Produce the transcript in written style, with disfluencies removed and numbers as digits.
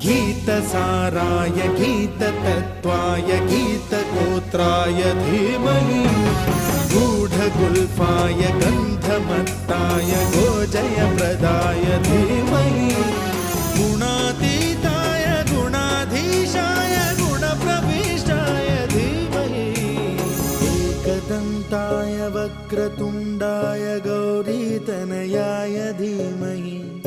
गीतसाराय गीततत्त्वाय गीतगोत्राय धीमहि गूढगुल्फाय गन्धमत्ताय गोजयप्रदाय धीमहि गुणातीताय गुणाधीशाय गुणप्रविष्टाय धीमहि एकदन्ताय वक्रतुण्डाय गौरीतनयाय धीमहि